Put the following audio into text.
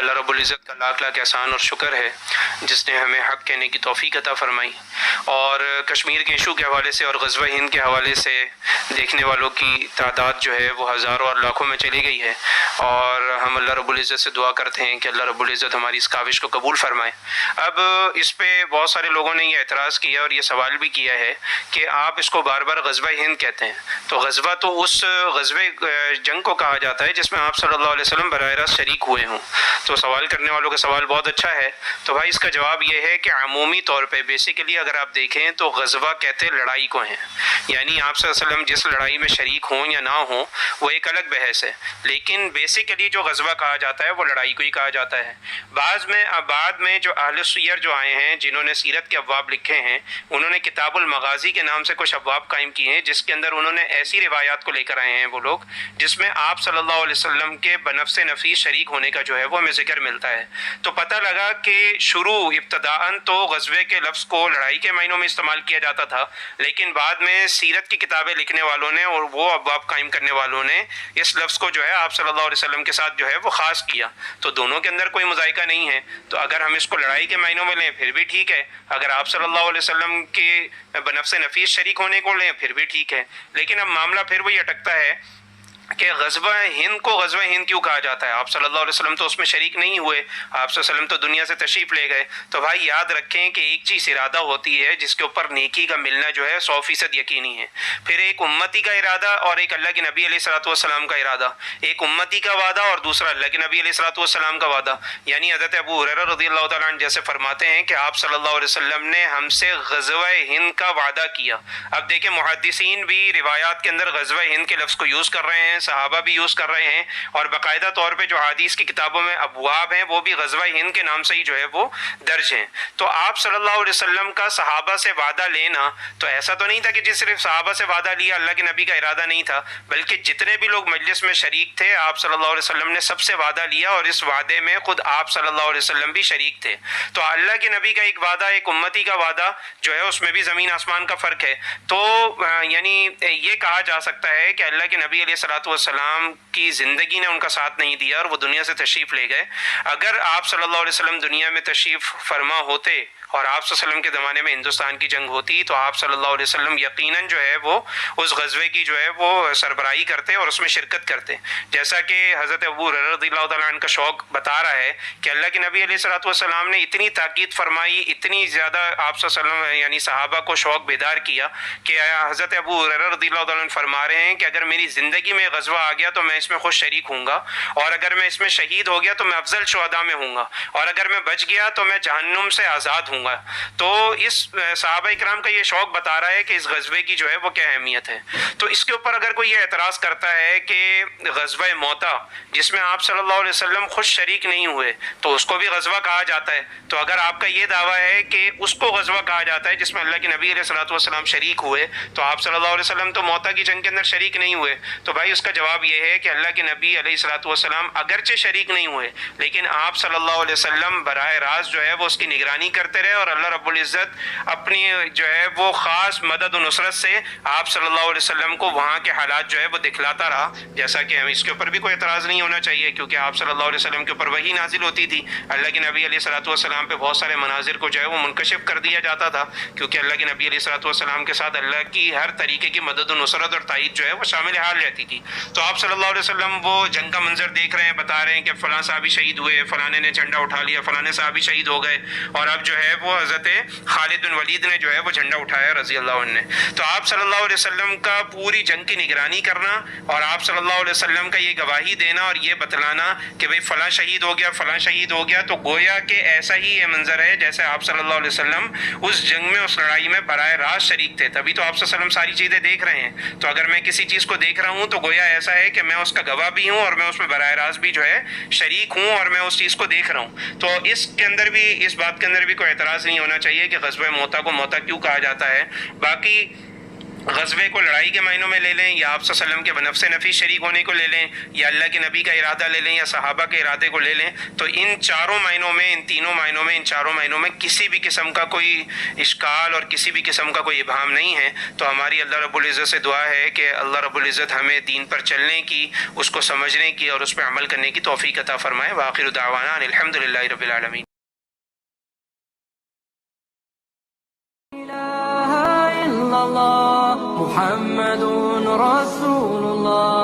اللہ رب العزت کا لاکھ لاکھ احسان اور شکر ہے جس نے ہمیں حق کہنے کی توفیق عطا فرمائی، اور کشمیر کے ایشو کے حوالے سے اور غزوہ ہند کے حوالے سے دیکھنے والوں کی تعداد جو ہے وہ ہزاروں اور لاکھوں میں چلی گئی ہے، اور ہم اللہ رب العزت سے دعا کرتے ہیں کہ اللہ رب العزت ہماری اس کاوش کو قبول فرمائے۔ اب اس پہ بہت سارے لوگوں نے یہ اعتراض کیا اور یہ سوال بھی کیا ہے کہ آپ اس کو بار بار غزوہ ہند کہتے ہیں، تو غزوہ تو اس غزوہ جنگ کو کہا جاتا ہے جس میں آپ صلی اللہ علیہ وسلم براہ راست شریک ہوئے ہوں۔ تو سوال کرنے والوں کا سوال بہت اچھا ہے۔ تو بھائی اس کا جواب یہ ہے کہ عمومی طور پہ بیسیکلی اگر آپ دیکھیں تو غزوہ کہتے لڑائی کو ہیں، یعنی آپ صلی اللہ علیہ وسلم جس لڑائی میں شریک ہوں یا نہ ہوں وہ ایک الگ بحث ہے، لیکن بیسیکلی جو غزوہ کہا جاتا ہے وہ لڑائی کو ہی کہا جاتا ہے۔ بعد میں جو اہل سیر جو آئے ہیں جنہوں نے سیرت کے ابواب لکھے ہیں، انہوں نے کتاب المغازی کے نام سے کچھ ابواب قائم کیے ہیں جس کے اندر انہوں نے ایسی روایات کو لے کر آئے ہیں وہ لوگ جس میں آپ صلی اللہ علیہ وسلم کے بنفس نفیس شریک ہونے کا جو ہے وہ ہمیں ذکر ملتا ہے۔ تو پتہ لگا کہ ابتداءً تو غزوے کے لفظ کو لڑائی کے معنوں میں استعمال کیا جاتا تھا، لیکن بعد میں سیرت کی کتابیں لکھنے والوں نے اور وہ ابواب قائم کرنے والوں نے اس لفظ کو جو ہے آپ صلی اللہ علیہ وسلم کے ساتھ جو ہے وہ خاص کیا۔ تو دونوں کے اندر کوئی مذائقہ نہیں ہے، تو اگر ہم اس کو لڑائی کے معنوں میں لیں پھر بھی ٹھیک ہے، اگر آپ صلی اللہ علیہ وسلم کے بنفس نفیس شریک ہونے کو لیں پھر بھی ٹھیک ہے۔ لیکن اب معاملہ پھر وہی اٹکتا ہے کہ غزوہ ہند کو غزوہ ہند کیوں کہا جاتا ہے؟ آپ صلی اللہ علیہ وسلم تو اس میں شریک نہیں ہوئے، آپ صلی اللہ علیہ وسلم تو دنیا سے تشریف لے گئے۔ تو بھائی یاد رکھیں کہ ایک چیز ارادہ ہوتی ہے جس کے اوپر نیکی کا ملنا جو ہے 100% یقینی ہے، پھر ایک امتی کا ارادہ اور ایک اللہ کے نبی علیہ الصلوۃ والسلام کا ارادہ، ایک امتی کا وعدہ اور دوسرا اللہ کے نبی علیہ الصلوۃ والسلام کا وعدہ۔ یعنی حضرت ابو ہریرہ رضی اللہ تعالیٰ عنہ جیسے فرماتے ہیں کہ آپ صلی اللہ علیہ وسلم نے ہم سے غزوہ ہند کا وعدہ کیا۔ اب دیکھیں محدثین بھی روایات کے اندر غزوہ ہند کے لفظ کو یوز کر رہے ہیں، صحابہ بھی یوز کر رہے ہیں، اور باقاعدہ طور پہ جو حدیث کی کتابوں میں ابواب ہیں وہ بھی غزوہ ہند کے نام سے ہی جو ہے وہ درج ہیں۔ تو آپ صلی اللہ علیہ وسلم کا صحابہ سے وعدہ لینا تو ایسا تو نہیں تھا کہ صرف صحابہ سے وعدہ لیا، اللہ کے نبی کا ارادہ نہیں تھا، بلکہ جتنے بھی لوگ مجلس میں شریک تھے آپ صلی اللہ علیہ وسلم نے سب سے وعدہ لیا، اور اس وعدے میں خود آپ صلی اللہ علیہ وسلم بھی شریک تھے۔ تو اللہ کے نبی کا ایک وعدہ، ایک امتی کا وعدہ جو ہے اس میں بھی زمین آسمان کا فرق ہے۔ تو یعنی یہ کہا جا سکتا ہے کہ اللہ کے نبی علیہ الصلوۃ والسلام کی زندگی نے ان کا ساتھ نہیں دیا اور وہ دنیا سے تشریف لے گئے۔ اگر آپ صلی اللہ علیہ وسلم دنیا میں تشریف فرما ہوتے اور آپ صلی اللہ علیہ وسلم کے زمانے میں ہندوستان کی جنگ ہوتی تو آپ صلی اللہ علیہ وسلم یقیناً جو ہے وہ اس غزوے کی جو ہے وہ سربراہی کرتے اور اس میں شرکت کرتے، جیسا کہ حضرت ابو ہریرہ رضی اللہ تعالیٰ عنہ کا شوق بتا رہا ہے کہ اللہ کے نبی علیہ الصلوۃ والسلام نے اتنی تاکید فرمائی، اتنی زیادہ آپ صلی اللہ علیہ وسلم یعنی صحابہ کو شوق بیدار کیا کہ حضرت ابو ہریرہ رضی اللہ تعالیٰ عنہ فرما رہے ہیں کہ اگر میری زندگی میں غزوہ آ گیا تو میں اس میں خود شریک ہوں گا، اور اگر میں اس میں شہید ہو گیا تو میں افضل شہداء میں ہوں گا، اور اگر میں بچ گیا تو میں جہنم سے آزاد ہوں گا۔ تو اس صحابہ اکرام کا یہ شوق بتا رہا ہے کہ اس غزوے کی جو ہے وہ کیا اہمیت ہے۔ تو اس کے اوپر اگر کوئی یہ اعتراض کرتا ہے کہ غزوہ موتا جس میں آپ صلی اللہ علیہ وسلم خود شریک نہیں ہوئے تو اس کو بھی غزوہ کہا جاتا ہے، تو اگر آپ کا یہ دعویٰ ہے کہ اس کو غزوہ کہا جاتا ہے جس میں اللہ کے نبی علیہ الصلوۃ والسلام شریک ہوئے تو آپ صلی اللہ علیہ وسلم تو موتا کی جنگ کے اندر شریک نہیں ہوئے، تو بھائی اس کا جواب یہ ہے کہ اللہ کے نبی علیہ الصلوۃ والسلام اگرچہ شریک نہیں ہوئے لیکن آپ صلی اللہ علیہ وسلم براہ راست جو ہے وہ اس کی نگرانی کرتے رہے، اور اللہ رب العزت اپنی جو ہے وہ خاص مدد و نصرت سے آپ صلی اللہ علیہ وسلم کو وہاں کے حالات جو ہے وہ دکھلاتا رہا، جیسا کہ اس کے اوپر بھی کوئی اعتراض نہیں ہونا چاہیے کیونکہ آپ صلی اللہ علیہ وسلم کے اوپر وحی نازل ہوتی تھی، اللہ کے نبی علیہ الصلوۃ والسلام پہ بہت سارے مناظر کو جو ہے وہ منکشف کر دیا جاتا تھا کیونکہ اللہ کے نبی علیہ الصلوۃ والسلام کے ساتھ اللہ کی ہر طریقے کی مدد و نصرت اور تائید جو ہے وہ شامل حال رہتی تھی۔ تو آپ صلی اللہ علیہ وسلم وہ جنگ کا منظر دیکھ رہے ہیں، بتا رہے ہیں کہ فلاں صحابی شہید ہوئے، فلاں نے جھنڈا اٹھا لیا، فلاں صحابی شہید ہو گئے، اور اب جو ہے وہ حضرت خالد بن ولید نے جو ہے وہ جھنڈا اٹھایا رضی اللہ عنہ نے۔ تو آپ صلی اللہ علیہ وسلم کا پوری جنگ کی نگرانی کرنا اور آپ صلی اللہ علیہ وسلم کا یہ گواہی دینا اور یہ بتلانا کہ بھئی فلاں شہید ہو گیا، فلاں شہید ہو گیا، تو گویا کہ ایسا ہی یہ منظر ہے جیسے آپ صلی اللہ علیہ وسلم اس جنگ میں، اس لڑائی میں براہ راست شریک تھے، تبھی تو آپ صلی اللہ علیہ وسلم ساری چیزیں دیکھ رہے ہیں۔ تو اگر میں کسی چیز کو دیکھ رہا ہوں تو گویا ایسا ہے کہ میں اس کا گواہ بھی ہوں اور میں اس میں براہ راست بھی جو ہے شریک ہوں اور میں اس چیز کو دیکھ رہا ہوں۔ تو اس کے اندر بھی، اس بات کے اندر بھی کوئی اعتراض نہیں ہونا چاہیے کہ غزوہ موتا کو موتا کیوں کہا جاتا ہے۔ باقی غزوے کو لڑائی کے معنوں میں لے لیں، یا آپ صلی اللہ علیہ وسلم کے بنفس نفیس شریک ہونے کو لے لیں، یا اللہ کے نبی کا ارادہ لے لیں، یا صحابہ کے ارادے کو لے لیں، تو ان چاروں معنوں میں، ان تینوں معنوں میں، ان چاروں معنوں میں کسی بھی قسم کا کوئی اشکال اور کسی بھی قسم کا کوئی ابہام نہیں ہے۔ تو ہماری اللہ رب العزت سے دعا ہے کہ اللہ رب العزت ہمیں دین پر چلنے کی، اس کو سمجھنے کی اور اس پہ عمل کرنے کی توفیق عطا فرمائے۔ وآخر دعوانا ان الحمدللہ رب العالمین۔ إله إلا الله محمد رسول الله